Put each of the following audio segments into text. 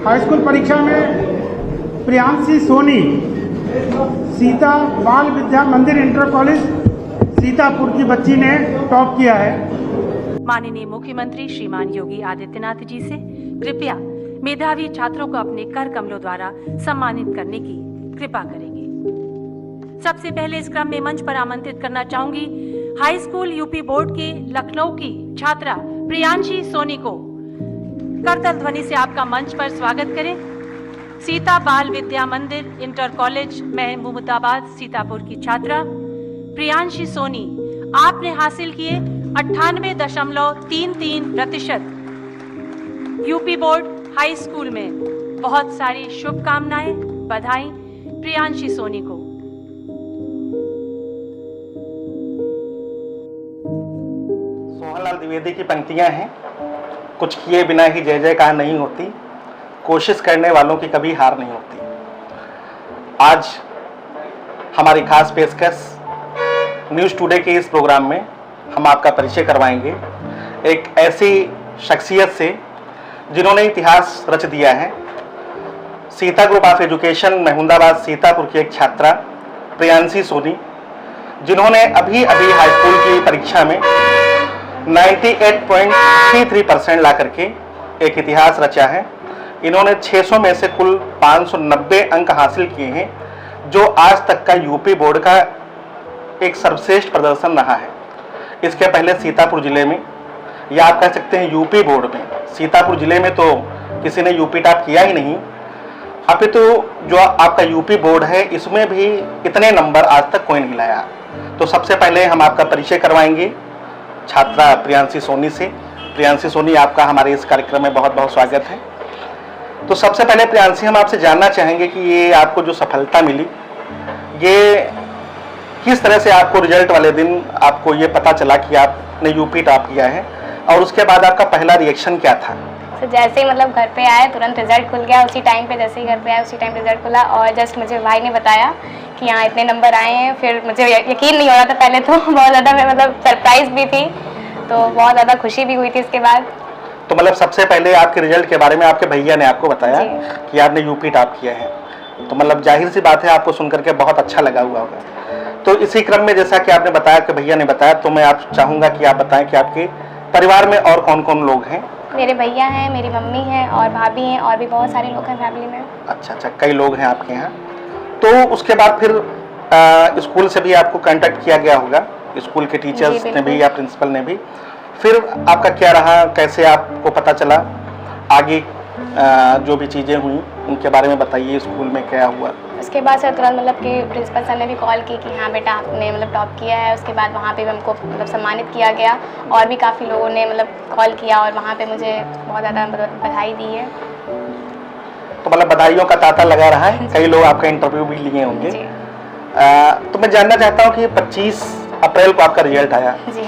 High school परीक्षा में प्रियांशी सोनी सीता बाल विद्या मंदिर इंटर कॉलेज सीतापुर की बच्ची ने टॉप किया है। माननीय मुख्यमंत्री श्रीमान योगी आदित्यनाथ जी से कृपया मेधावी छात्रों को अपने कर कमलों द्वारा सम्मानित करने की कृपा करेंगे। सबसे पहले इस क्रम में मंच पर आमंत्रित करना चाहूंगी हाई स्कूल यूपी बोर्ड के लखनऊ की छात्रा प्रियांशी सोनी को। करतल ध्वनि से आपका मंच पर स्वागत करें। सीता बाल विद्या मंदिर इंटर कॉलेज महमूदाबाद सीतापुर की छात्रा प्रियांशी सोनी, आपने हासिल किए 98.33%। यूपी बोर्ड हाई स्कूल में बहुत सारी शुभकामनाएं, बधाई प्रियांशी सोनी को। सोहनलाल द्विवेदी की पंक्तियां हैं, कुछ किए बिना ही जय जयकार नहीं होती, कोशिश करने वालों की कभी हार नहीं होती। आज हमारी खास पेशकश न्यूज़ टुडे के इस प्रोग्राम में हम आपका परिचय करवाएंगे एक ऐसी शख्सियत से जिन्होंने इतिहास रच दिया है। Sita group of education Mahmudabad Sitapur की एक छात्रा प्रियांशी सोनी, जिन्होंने अभी अभी हाई स्कूल की परीक्षा में 98.33% ला करके एक इतिहास रचा है। इन्होंने 600 में से कुल 590 अंक हासिल किए हैं, जो आज तक का यूपी बोर्ड का एक सर्वश्रेष्ठ प्रदर्शन रहा है। इसके पहले सीतापुर जिले में, या आप कह सकते हैं यूपी बोर्ड में, सीतापुर जिले में तो किसी ने यूपी टॉप किया ही नहीं। अभी तो जो आपका यूपी बोर्ड है इसमें भी इतने नंबर आज तक कोई नहीं लाया। तो सबसे पहले हम आपका परिचय करवाएंगे छात्रा प्रियांशी सोनी से। प्रियांशी सोनी, आपका हमारे इस कार्यक्रम में बहुत बहुत स्वागत है। तो सबसे पहले प्रियांशी, हम आपसे जानना चाहेंगे कि ये आपको जो सफलता मिली, ये किस तरह से आपको रिजल्ट वाले दिन आपको ये पता चला कि आपने यूपी टॉप किया है, और उसके बाद आपका पहला रिएक्शन क्या था? तो जैसे ही मतलब घर पे आए तुरंत रिजल्ट खुल गया। उसी टाइम पे जैसे ही घर पे आए उसी टाइम रिजल्ट खुला, और जस्ट मुझे भाई ने बताया कि यहाँ इतने नंबर आए हैं। फिर मुझे यकीन नहीं हो रहा था पहले तो बहुत ज़्यादा, मैं मतलब सरप्राइज भी थी, तो बहुत ज़्यादा खुशी भी हुई थी इसके बाद। तो मतलब सबसे पहले आपके रिजल्ट के बारे में आपके भैया ने आपको बताया कि आपने यूपी टॉप किया है, तो मतलब जाहिर सी बात है आपको सुनकर के बहुत अच्छा लगा हुआ होगा। तो इसी क्रम में जैसा कि आपने बताया कि भैया ने बताया, तो मैं आप चाहूँगा कि आप बताएं कि आपके परिवार में और कौन कौन लोग हैं? मेरे भैया हैं, मेरी मम्मी हैं और भाभी हैं, और भी बहुत सारे लोग हैं फैमिली में। अच्छा, कई लोग हैं आपके यहाँ। तो उसके बाद फिर स्कूल से भी आपको कांटेक्ट किया गया होगा, स्कूल के टीचर्स ने भी या प्रिंसिपल ने भी। फिर आपका क्या रहा, कैसे आपको पता चला आगे जो भी चीज़ें हुई उनके बारे में बताइए, स्कूल में क्या हुआ? उसके बाद सर तुरंत मतलब कि प्रिंसिपल सर ने भी कॉल की कि हाँ बेटा आपने मतलब टॉप किया है। उसके बाद वहाँ पे भी हमको मतलब सम्मानित किया गया, और भी काफ़ी लोगों ने मतलब कॉल किया और वहाँ पे मुझे बहुत ज़्यादा बधाई दी है। तो मतलब बधाइयों का तांता लगा रहा है, कई लोग आपका इंटरव्यू भी लिए होंगे। तो मैं जानना चाहता हूँ कि 25 अप्रैल को आपका रिजल्ट आया जी,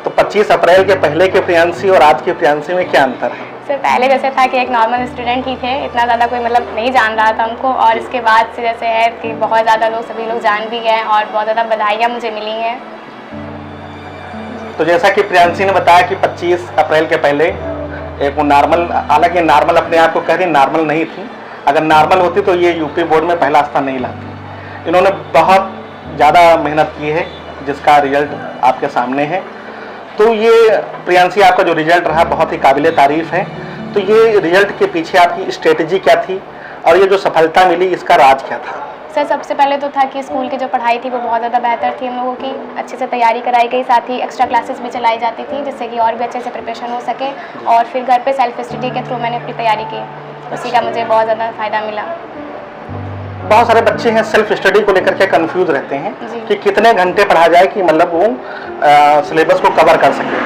तो 25 अप्रैल के पहले के प्रियांशी और आज के प्रियांशी में क्या अंतर है? सर पहले जैसे था कि एक नॉर्मल स्टूडेंट ही थे, इतना ज़्यादा कोई मतलब नहीं जान रहा था हमको, और इसके बाद से जैसे है कि बहुत ज़्यादा लोग सभी लोग जान भी गए और बहुत ज़्यादा बधाइयाँ मुझे मिली हैं। तो जैसा कि प्रियांशी ने बताया कि 25 अप्रैल के पहले एक वो नॉर्मल, हालांकि नॉर्मल अपने आप को कह रही नॉर्मल नहीं थी, अगर नॉर्मल होती तो ये यूपी बोर्ड में पहला स्थान नहीं लाती। इन्होंने बहुत ज़्यादा मेहनत की है, जिसका रिजल्ट आपके सामने है। तो ये प्रियांशी, आपका जो रिजल्ट रहा बहुत ही काबिले तारीफ है। तो ये रिजल्ट के पीछे आपकी स्ट्रेटजी क्या थी, और ये जो सफलता मिली इसका राज क्या था? सर सबसे पहले तो था कि स्कूल की जो पढ़ाई थी वो बहुत ज़्यादा बेहतर थी, हम लोगों की अच्छे से तैयारी कराई गई, साथ ही एक्स्ट्रा क्लासेस भी चलाई जाती थी जिससे कि और भी अच्छे से प्रिपरेशन हो सके। और फिर घर पे सेल्फ स्टडी के थ्रू मैंने अपनी तैयारी की, उसी का मुझे बहुत ज़्यादा फ़ायदा मिला। बहुत सारे बच्चे हैं सेल्फ स्टडी को लेकर के कंफ्यूज रहते हैं कि कितने घंटे पढ़ा जाए कि मतलब वो सिलेबस को कवर कर सके।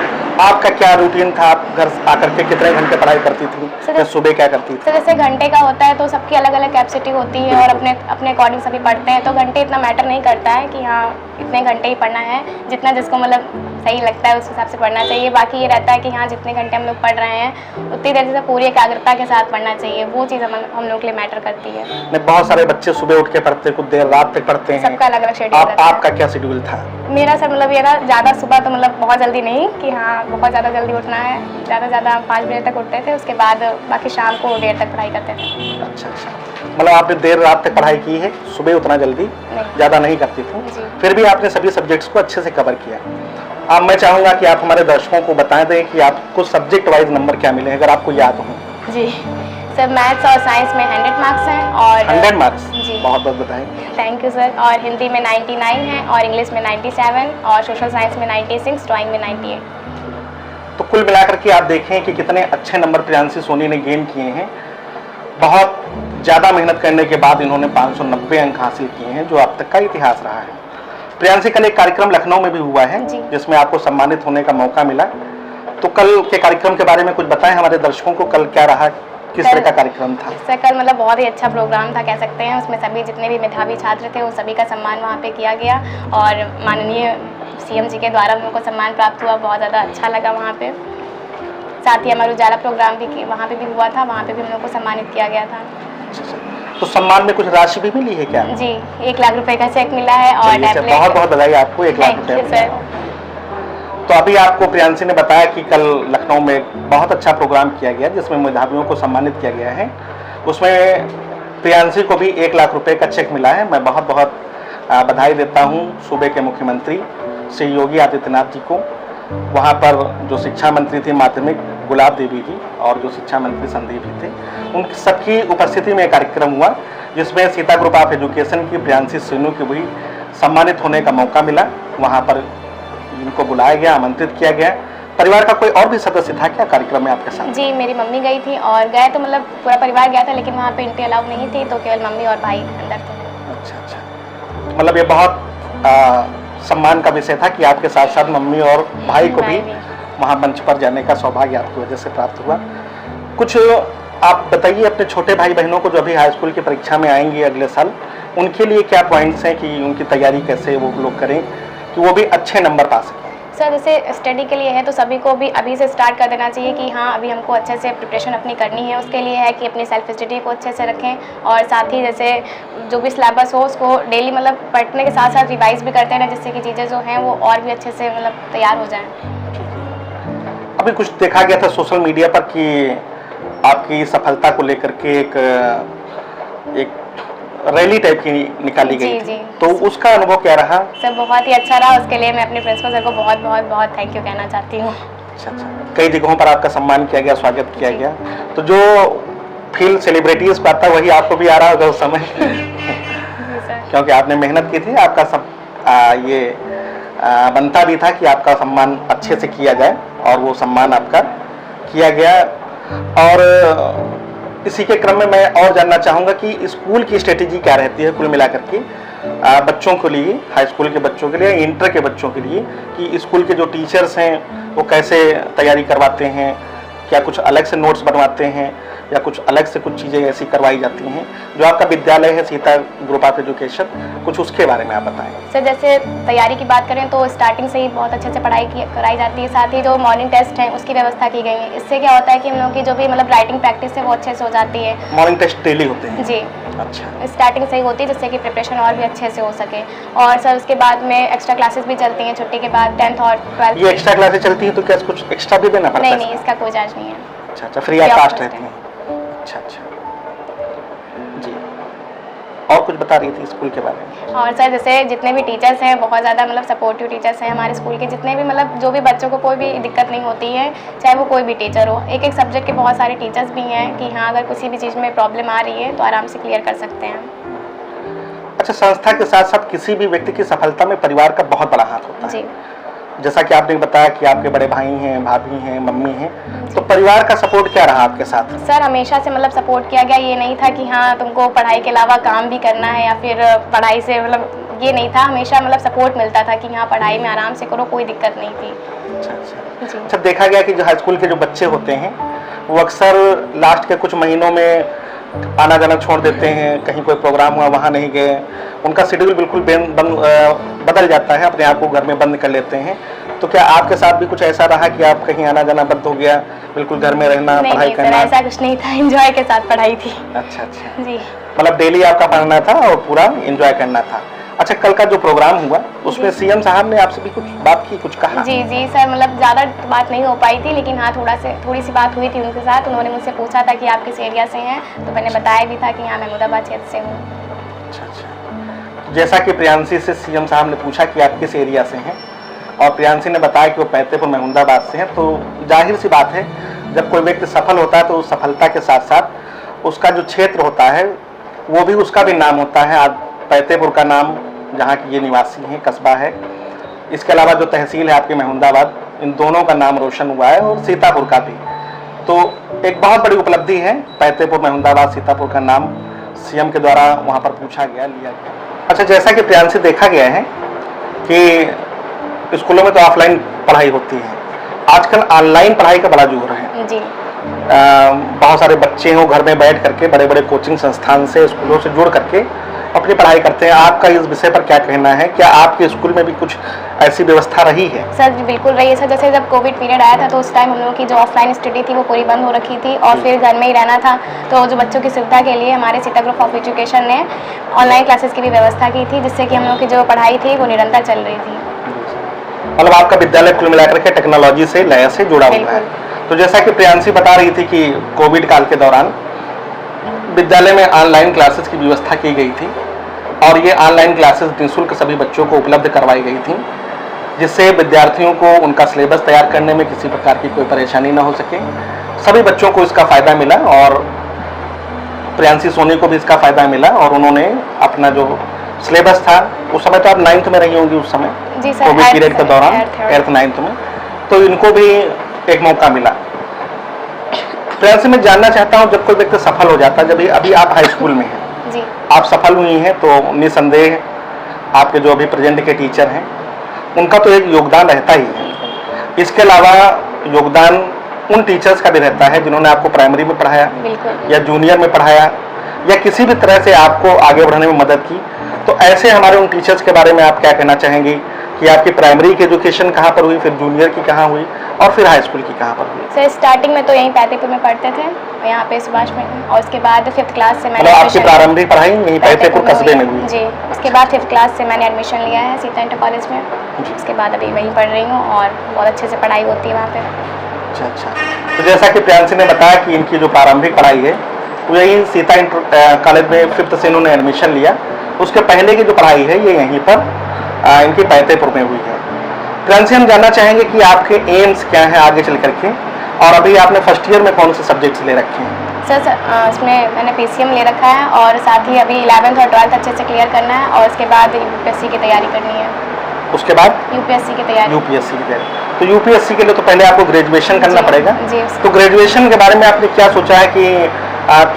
आपका क्या रूटीन था, आप घर आकर के कितने घंटे पढ़ाई करती थी, या सुबह क्या करती थी? सर जैसे घंटे का होता है तो सबकी अलग अलग कैपेसिटी होती है, और अपने अकॉर्डिंग सभी पढ़ते हैं, तो घंटे इतना मैटर नहीं करता है कि हाँ इतने घंटे ही पढ़ना है। जितना जिसको मतलब सही लगता है उस हिसाब से पढ़ना चाहिए। बाकी ये रहता है कि हाँ जितने घंटे हम लोग पढ़ रहे हैं उतनी देर से पूरी एकाग्रता के साथ पढ़ना चाहिए, वो चीज़ हम लोग के लिए मैटर करती है। बहुत सारे बच्चे सुबह उठ के पढ़ते, कुछ देर रात तक पढ़ते हैं, सबका अलग अलग शेड्यूल। आपका क्या शेड्यूल था? मेरा सर मतलब ये ना ज़्यादा सुबह तो मतलब बहुत जल्दी नहीं कि हाँ बहुत ज़्यादा जल्दी उठना है, ज़्यादा से ज़्यादा 5 बजे तक उठते थे, उसके बाद बाकी शाम को देर तक पढ़ाई करते थे। अच्छा अच्छा, मतलब आपने देर रात तक पढ़ाई की है, सुबह उतना जल्दी नहीं। ज़्यादा नहीं करती थी, जी। फिर भी आपने सभी सब्जेक्ट्स को अच्छे से कवर किया। अब मैं चाहूँगा कि आप हमारे दर्शकों को बता दें कि आपको सब्जेक्ट वाइज नंबर क्या मिले, अगर आपको याद हो। जी सर, मैथ्स और साइंस में 100 मार्क्स हैं और 100 मार्क्स, जी बहुत बहुत बधाई। Thank you sir. और हिंदी में 99 है और इंग्लिश में 97 और सोशल साइंस में 96, ड्राइंग में 98। तो कुल मिलाकर के आप देखें कि कितने अच्छे नंबर प्रियांशी सोनी ने गेन किए हैं। बहुत ज़्यादा मेहनत करने के बाद इन्होंने 590 अंक हासिल किए हैं, जो अब तक का इतिहास रहा है। प्रियांशी, कल एक कार्यक्रम लखनऊ में भी हुआ है जी। जिसमें आपको सम्मानित होने का मौका मिला, तो कल के कार्यक्रम के बारे में कुछ बताएं हमारे दर्शकों को, कल क्या रहा, किस तरह का कार्यक्रम था? सर कल मतलब बहुत ही अच्छा प्रोग्राम था कह सकते हैं। उसमें सभी जितने भी मेधावी छात्र थे उन सभी का सम्मान वहाँ पे किया गया और माननीय सीएम जी के द्वारा उनको सम्मान प्राप्त हुआ, बहुत ज़्यादा अच्छा लगा वहाँ पे। साथ ही अमर उजाला प्रोग्राम भी वहाँ पे भी हुआ था, वहाँ पे भी हम लोग को सम्मानित किया गया था। तो सम्मान में कुछ राशि भी मिली है क्या? जी, 1 लाख रुपए का चेक मिला है और टैबलेट। बहुत बहुत बधाई आपको, 1 लाख थैंक यू रुपए। सर। तो अभी आपको प्रियांशी ने बताया कि कल लखनऊ में बहुत अच्छा प्रोग्राम किया गया जिसमें मेधावियों को सम्मानित किया गया है। उसमें प्रियांशी को भी 1 लाख रुपए का चेक मिला है। मैं बहुत बहुत बधाई देता हूं सूबे के मुख्यमंत्री श्री योगी आदित्यनाथ जी को, वहां पर जो शिक्षा मंत्री थी माध्यमिक गुलाब देवी जी और जो शिक्षा मंत्री संदीप जी थे, उन सबकी उपस्थिति में कार्यक्रम हुआ जिसमें सीता ग्रुप ऑफ एजुकेशन की प्रियांशी सोनू को भी सम्मानित होने का मौका मिला। वहाँ पर इनको बुलाया गया, आमंत्रित किया गया। परिवार का कोई और भी सदस्य था क्या कार्यक्रम में आपके साथ? जी, मेरी मम्मी गई थी और गए तो मतलब पूरा परिवार गया था, लेकिन वहाँ पे एंट्री अलाउ नहीं थी, तो केवल मम्मी और भाई अंदर थे। अच्छा अच्छा, मतलब ये बहुत सम्मान का विषय था कि आपके साथ साथ मम्मी और भाई को भी वहाँ मंच पर जाने का सौभाग्य आपकी वजह से प्राप्त हुआ। कुछ आप बताइए अपने छोटे भाई बहनों को जो अभी हाई स्कूल की परीक्षा में आएंगे अगले साल, उनके लिए क्या पॉइंट्स हैं कि उनकी तैयारी कैसे वो लोग करें कि वो भी अच्छे नंबर पा सकें? सर जैसे स्टडी के लिए है तो सभी को भी अभी से स्टार्ट कर देना चाहिए कि हाँ अभी हमको अच्छे से प्रिपरेशन अपनी करनी है। उसके लिए है कि अपनी सेल्फ स्टडी को अच्छे से रखें और साथ ही जैसे जो भी सिलेबस हो उसको डेली मतलब पढ़ने के साथ साथ रिवाइज भी करते हैं, जिससे कि चीज़ें जो हैं वो और भी अच्छे से मतलब तैयार हो जाएं। अभी कुछ देखा गया था सोशल मीडिया पर कि आपकी सफलता को लेकर के एक रैली टाइप की निकाली गई थी, तो उसका अनुभव क्या रहा? सर बहुत ही अच्छा रहा, उसके लिए मैं अपने प्रिंसिपल सर को बहुत बहुत बहुत थैंक यू कहना चाहती हूँ। अच्छा अच्छा, कई जगहों पर आपका सम्मान किया गया, स्वागत किया गया, तो जो फील सेलिब्रिटीज को आता वही आपको भी आ रहा होगा उस समय क्योंकि आपने मेहनत की थी, आपका सब ये बनता भी था कि आपका सम्मान अच्छे से किया जाए और वो सम्मान आपका किया गया। और इसी के क्रम में मैं और जानना चाहूँगा कि स्कूल की स्ट्रेटेजी क्या रहती है कुल मिलाकर के बच्चों के लिए, हाई स्कूल के बच्चों के लिए, इंटर के बच्चों के लिए, कि स्कूल के जो टीचर्स हैं वो कैसे तैयारी करवाते हैं, क्या कुछ अलग से नोट्स बनवाते हैं या कुछ अलग से कुछ चीज़ें ऐसी करवाई जाती हैं? जो आपका विद्यालय है सीता ग्रुप ऑफ एजुकेशन, कुछ उसके बारे में आप बताएं। सर जैसे तैयारी की बात करें तो स्टार्टिंग से ही बहुत अच्छे से पढ़ाई कराई जाती है, साथ ही जो मॉर्निंग टेस्ट है उसकी व्यवस्था की गई है। इससे क्या होता है कि हम लोग की जो भी मतलब राइटिंग प्रैक्टिस है वो अच्छे से हो जाती है। मॉर्निंग टेस्ट डेली होते हैं? जी। अच्छा, स्टार्टिंग से ही होती है जिससे कि प्रिपरेशन और भी अच्छे से हो सके। और सर उसके बाद में एक्स्ट्रा क्लासेस भी चलती हैं छुट्टी के बाद, 10th और 12th। ये एक्स्ट्रा क्लासेस चलती हैं तो क्या कुछ एक्स्ट्रा भी देना पड़ता है? नहीं, इसका कोई चार्ज नहीं है। अच्छा अच्छा, फ्री ऑफ कॉस्ट रहती है। अच्छा अच्छा जी, और कुछ बता रही थी स्कूल के बारे में? और सर जैसे जितने भी टीचर्स हैं बहुत ज़्यादा मतलब सपोर्टिव टीचर्स हैं हमारे स्कूल के, जितने भी मतलब जो भी बच्चों को कोई भी दिक्कत नहीं होती है, चाहे वो कोई भी टीचर हो। एक एक सब्जेक्ट के बहुत सारे टीचर्स भी हैं कि हाँ अगर किसी भी चीज़ में प्रॉब्लम आ रही है तो आराम से क्लियर कर सकते हैं। अच्छा, संस्था के साथ साथ किसी भी व्यक्ति की सफलता में परिवार का बहुत बड़ा हाथ होता है। जी, जैसा कि आपने बताया कि आपके बड़े भाई हैं, भाभी हैं, मम्मी हैं, तो परिवार का सपोर्ट क्या रहा आपके साथ? सर हमेशा से मतलब सपोर्ट किया गया, ये नहीं था कि हाँ तुमको पढ़ाई के अलावा काम भी करना है या फिर पढ़ाई से मतलब ये नहीं था। हमेशा मतलब सपोर्ट मिलता था कि हाँ पढ़ाई में आराम से करो, कोई दिक्कत नहीं थी। अच्छा अच्छा। अच्छा, देखा गया कि जो हाई स्कूल के जो बच्चे होते हैं वो अक्सर लास्ट के कुछ महीनों में आना जाना छोड़ देते हैं, कहीं कोई प्रोग्राम हुआ वहाँ नहीं गए, उनका शेड्यूल बिल्कुल बदल जाता है, अपने आप को घर में बंद कर लेते हैं। तो क्या आपके साथ भी कुछ ऐसा रहा कि आप कहीं आना जाना बंद हो गया, बिल्कुल घर में रहना, पढ़ाई करना? ऐसा कुछ नहीं था, एंजॉय के साथ पढ़ाई थी। अच्छा अच्छा जी, मतलब डेली आपका पढ़ना था और पूरा एंजॉय करना था। अच्छा, कल का जो प्रोग्राम हुआ उसमें सीएम साहब ने आपसे भी कुछ बात की, कुछ कहा? जी जी सर, मतलब ज़्यादा बात नहीं हो पाई थी, लेकिन हाँ थोड़ी सी बात हुई थी उनके साथ। उन्होंने मुझसे पूछा था कि आप किस एरिया से हैं, तो मैंने बताया भी था कि यहाँ महमूदाबाद क्षेत्र से हूँ। अच्छा। जैसा कि प्रियांशी से सीएम साहब ने पूछा कि आप किस एरिया से हैं, और प्रियांशी ने बताया कि वो पैतेपुर महमूदाबाद से हैं, तो जाहिर सी बात है जब कोई व्यक्ति सफल होता है तो उस सफलता के साथ साथ उसका जो क्षेत्र होता है वो भी, उसका भी नाम होता है। आज पैतेपुर का नाम, जहाँ की ये निवासी हैं, कस्बा है, इसके अलावा जो तहसील है आपकी महमूदाबाद, इन दोनों का नाम रोशन हुआ है, और सीतापुर का भी। तो एक बहुत बड़ी उपलब्धि है, पैतेपुर महमूदाबाद सीतापुर का नाम सीएम के द्वारा वहाँ पर पूछा गया, लिया गया। अच्छा, जैसा कि प्रियांशी देखा गया है कि स्कूलों में तो ऑफलाइन पढ़ाई होती है, आजकल ऑनलाइन पढ़ाई का बड़ा जोर है जी। बहुत सारे बच्चे हैं वो घर में बैठ करके बड़े बड़े कोचिंग संस्थान से, स्कूलों से जुड़ करके अपनी पढ़ाई करते हैं। आपका इस विषय पर क्या कहना है? क्या आपके स्कूल में भी कुछ ऐसी व्यवस्था रही है? सर बिल्कुल रही है सर। जैसे जब कोविड पीरियड आया था तो उस टाइम हम लोगों की जो ऑफलाइन स्टडी थी वो पूरी बंद हो रखी थी, और फिर घर में ही रहना था। तो जो बच्चों की सुविधा के लिए हमारे सीता ग्रुप ऑफ एजुकेशन ने ऑनलाइन क्लासेस की भी व्यवस्था की थी, जिससे कि हम लोग की जो पढ़ाई थी वो निरंतर चल रही थी। मतलब आपका विद्यालय कुल मिलाकर के टेक्नोलॉजी से, लय से जुड़ा हुआ है। तो जैसा कि प्रियांशी बता रही थी कि कोविड काल के दौरान विद्यालय में ऑनलाइन क्लासेस की व्यवस्था की गई थी, और ये ऑनलाइन क्लासेस निःशुल्क सभी बच्चों को उपलब्ध करवाई गई थी, जिससे विद्यार्थियों को उनका सिलेबस तैयार करने में किसी प्रकार की कोई परेशानी न हो सके। सभी बच्चों को इसका फ़ायदा मिला, और प्रियांशी सोनी को भी इसका फ़ायदा मिला, और उन्होंने अपना जो सिलेबस था, उस समय तो आप 9th में रही होंगी उस समय, जी सर, कोविड पीरियड के दौरान 8th 9th में, तो इनको भी एक मौका मिला। प्रियांशी, मैं जानना चाहता हूँ, जब कोई व्यक्ति सफल हो जाता है, जब अभी आप हाई स्कूल में हैं जी, आप सफल हुई हैं, तो निसंदेह आपके जो अभी प्रेजेंट के टीचर हैं उनका तो एक योगदान रहता ही है। इसके अलावा योगदान उन टीचर्स का भी रहता है जिन्होंने आपको प्राइमरी में पढ़ाया या जूनियर में पढ़ाया, या किसी भी तरह से आपको आगे बढ़ने में मदद की। तो ऐसे हमारे उन टीचर्स के बारे में आप क्या कहना चाहेंगे कि आपकी प्राइमरी की एजुकेशन कहाँ पर हुई, फिर जूनियर की कहाँ हुई, और फिर हाई स्कूल की कहाँ पर हुई? सर स्टार्टिंग में तो यहीं पैतेपुर में पढ़ते थे, यहाँ पे सुभाष में, और उसके बाद 5th क्लास से मैंने आपकी प्रारंभिक पढ़ाई यहीं पैतेपुर कस्बे में हुई? जी, उसके बाद 5th क्लास से मैंने एडमिशन लिया है सीता इंटर कॉलेज में। उसके बाद अभी वहीं पढ़ रही हूँ, और बहुत अच्छे से पढ़ाई होती है वहाँ पे। अच्छा। तो जैसा कि प्रियांशी ने बताया कि इनकी जो प्रारंभिक पढ़ाई है वो यही सीता इंटर कॉलेज में 5th से इन्होंने एडमिशन लिया। उसके पहले की जो पढ़ाई है ये यहीं पर इनकी पैतेपुर में हुई है। प्रियांशी, हम जानना चाहेंगे कि आपके एम्स क्या हैं आगे चल करके, और अभी आपने फर्स्ट ईयर में कौन से सब्जेक्ट्स ले रखे हैं? सर इसमें मैंने PCM ले रखा है, और साथ ही अभी 11th और 12th अच्छे से क्लियर करना है, और उसके बाद UPSC की तैयारी करनी है। उसके बाद UPSC की तैयारी। UPSC की तैयारी। तो UPSC के लिए तो पहले आपको ग्रेजुएशन करना पड़ेगा। जी। तो ग्रेजुएशन के बारे में आपने क्या सोचा है कि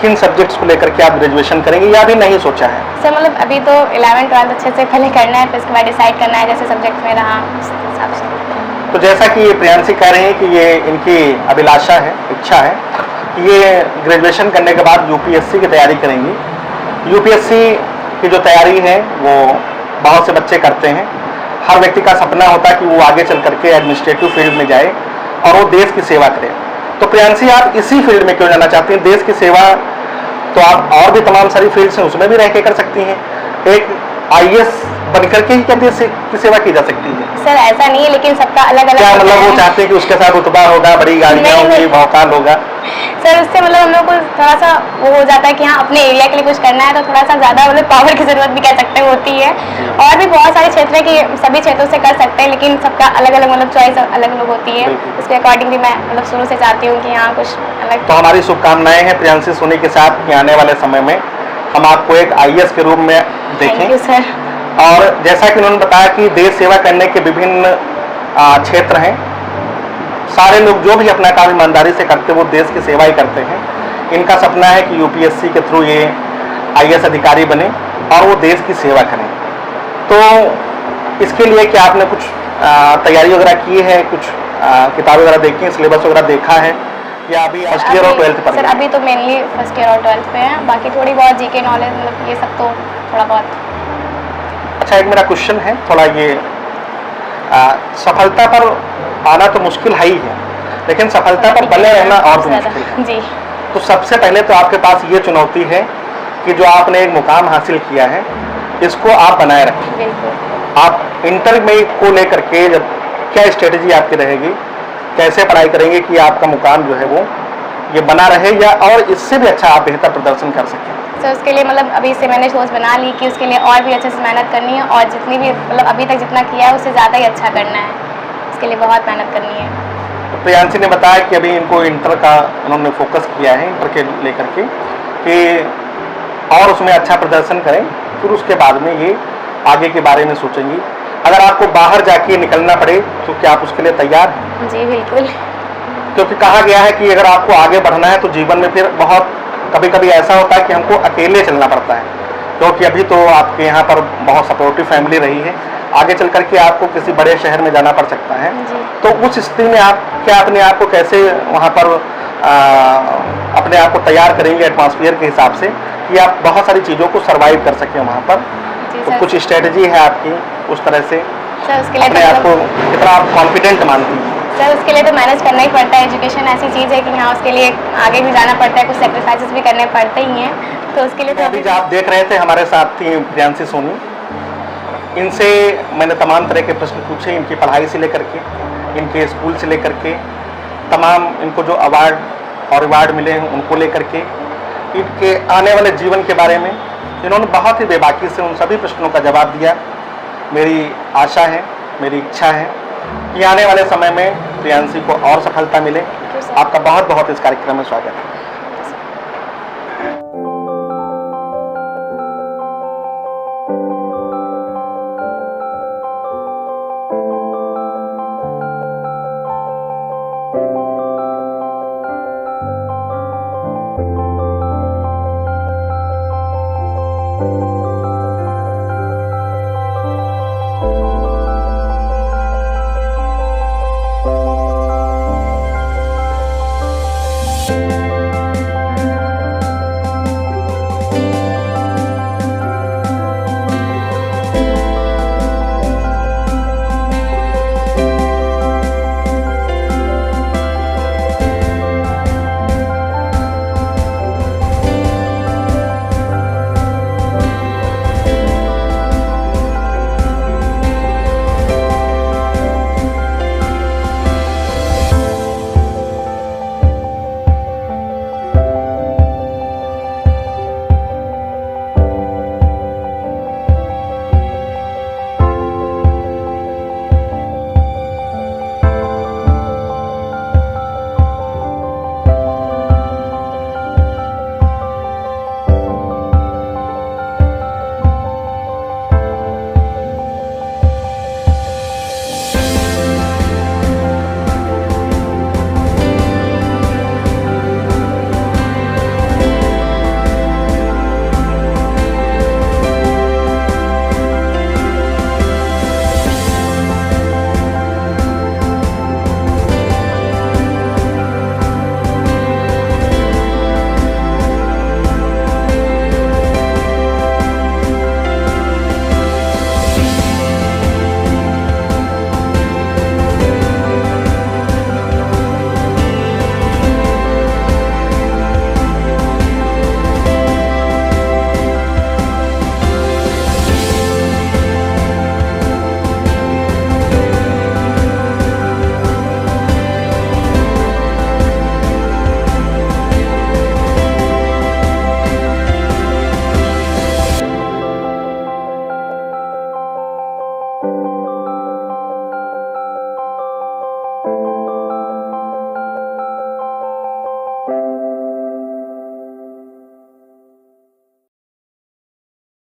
किन सब्जेक्ट्स को लेकर के आप ग्रेजुएशन करेंगे, या अभी नहीं सोचा है? सर मतलब अभी तो 11th 12th अच्छे से पहले करना है, फिर उसके बाद डिसाइड करना है जैसे सब्जेक्ट में रहा उस हिसाब से। तो जैसा कि ये प्रियांशी कह रहे हैं कि ये इनकी अभिलाषा है, इच्छा है कि ये ग्रेजुएशन करने के बाद UPSC की तैयारी करेंगी। UPSC की जो तैयारी है वो बहुत से बच्चे करते हैं। हर व्यक्ति का सपना होता है कि वो आगे चल करके एडमिनिस्ट्रेटिव फील्ड में जाए और वो देश की सेवा करे। तो प्रियांशी, आप इसी फील्ड में क्यों जाना चाहती हैं? देश की सेवा तो आप और भी तमाम सारी फील्ड्स हैं उसमें भी रह के कर सकती हैं। एक IAS बनकर के ही क्या देश की सेवा की जा सकती है? सर ऐसा नहीं है, लेकिन सबका अलग अलग। क्या मतलब वो चाहते हैं कि उसके साथ रुतबा होगा, बड़ी गाड़ियाँ होंगी, भौकाल होगा? सर उससे मतलब हम लोग को थोड़ा सा वो हो जाता है कि हाँ अपने एरिया के लिए कुछ करना है, तो थोड़ा सा ज़्यादा मतलब पावर की ज़रूरत भी कह सकते हैं होती है। और भी बहुत सारे क्षेत्र है कि सभी क्षेत्रों से कर सकते हैं, लेकिन सबका अलग अलग मतलब चॉइस अलग अलग होती है। उसके अकॉर्डिंग भी मैं मतलब शुरू से चाहती हूँ कि हाँ कुछ अलग। तो हमारी शुभकामनाएं हैं प्रियांशी सोनी के साथ कि आने वाले समय में हम आपको एक IAS के रूप में देखें। Thank you sir. और जैसा कि उन्होंने बताया कि देश सेवा करने के विभिन्न क्षेत्र हैं। सारे लोग जो भी अपना काम ईमानदारी से करते हैं वो देश की सेवा ही करते हैं। इनका सपना है कि UPSC के थ्रू ये IAS अधिकारी बने और वो देश की सेवा करें। तो इसके लिए क्या आपने कुछ तैयारी वगैरह की है, कुछ किताबें वगैरह देखी हैं, सिलेबस वगैरह देखा है, या अभी फर्स्ट ईयर और 12th पर? सर अभी तो मेनली फर्स्ट ईयर और 12th पे है, बाकी थोड़ी बहुत GK नॉलेज मतलब ये सब तो थोड़ा बहुत। अच्छा, एक मेरा क्वेश्चन है थोड़ा ये, सफलता पर आना तो मुश्किल है ही है, लेकिन सफलता पर बने रहना और भी मुश्किल है। जी। तो सबसे पहले तो आपके पास ये चुनौती है कि जो आपने एक मुकाम हासिल किया है इसको आप बनाए रखें। बिल्कुल। आप इंटर में को लेकर के जब क्या स्ट्रेटेजी आपकी रहेगी, कैसे पढ़ाई करेंगे कि आपका मुकाम जो है वो ये बना रहे या और इससे भी अच्छा आप बेहतर प्रदर्शन कर सकें? तो उसके लिए मतलब अभी से मैंने सोच बना ली कि उसके लिए और भी अच्छे से मेहनत करनी है और जितनी भी मतलब अभी तक जितना किया है उससे ज़्यादा ही अच्छा करना है, उसके लिए बहुत मेहनत करनी है। तो प्रियांशी ने बताया कि अभी इनको इंटर का उन्होंने फोकस किया है, इंटर के लेकर के कि और उसमें अच्छा प्रदर्शन करें, फिर उसके बाद में ये आगे के बारे में सोचेंगी। अगर आपको बाहर जाके निकलना पड़े तो क्या आप उसके लिए तैयार हैं? जी बिल्कुल। क्योंकि कहा गया है कि अगर आपको आगे बढ़ना है तो जीवन में फिर बहुत कभी कभी ऐसा होता है कि हमको अकेले चलना पड़ता है, क्योंकि अभी तो आपके यहाँ पर बहुत सपोर्टिव फैमिली रही है, आगे चल करके आपको किसी बड़े शहर में जाना पड़ सकता है। जी। तो उस स्थिति में आप क्या अपने आप को कैसे वहाँ पर अपने आप को तैयार करेंगे एटमॉस्फेयर के हिसाब से कि आप बहुत सारी चीज़ों को सर्वाइव कर सकें वहाँ पर? जी तो सर। कुछ स्ट्रेटजी है आपकी उस तरह से सर उसके लिए अपने आप को कितना आप कॉन्फिडेंट मानती हैं? सर उसके लिए तो मैनेज करना ही पड़ता है। एजुकेशन ऐसी चीज़ है कि हाँ उसके लिए आगे भी जाना पड़ता है, कुछ सेक्रीफाइसेस भी करने पड़ते ही हैं, तो उसके लिए तो अभी जो आप देख रहे थे हमारे साथ थी प्रियांशी सोनी, इनसे मैंने तमाम तरह के प्रश्न पूछे, इनकी पढ़ाई से लेकर के, इनके स्कूल से लेकर के, तमाम इनको जो अवार्ड और रिवार्ड मिले हैं उनको लेकर के, इनके आने वाले जीवन के बारे में इन्होंने बहुत ही बेबाकी से उन सभी प्रश्नों का जवाब दिया। मेरी आशा है, मेरी इच्छा है कि आने वाले समय में प्रियांशी को और सफलता मिले। आपका बहुत बहुत इस कार्यक्रम में स्वागत है।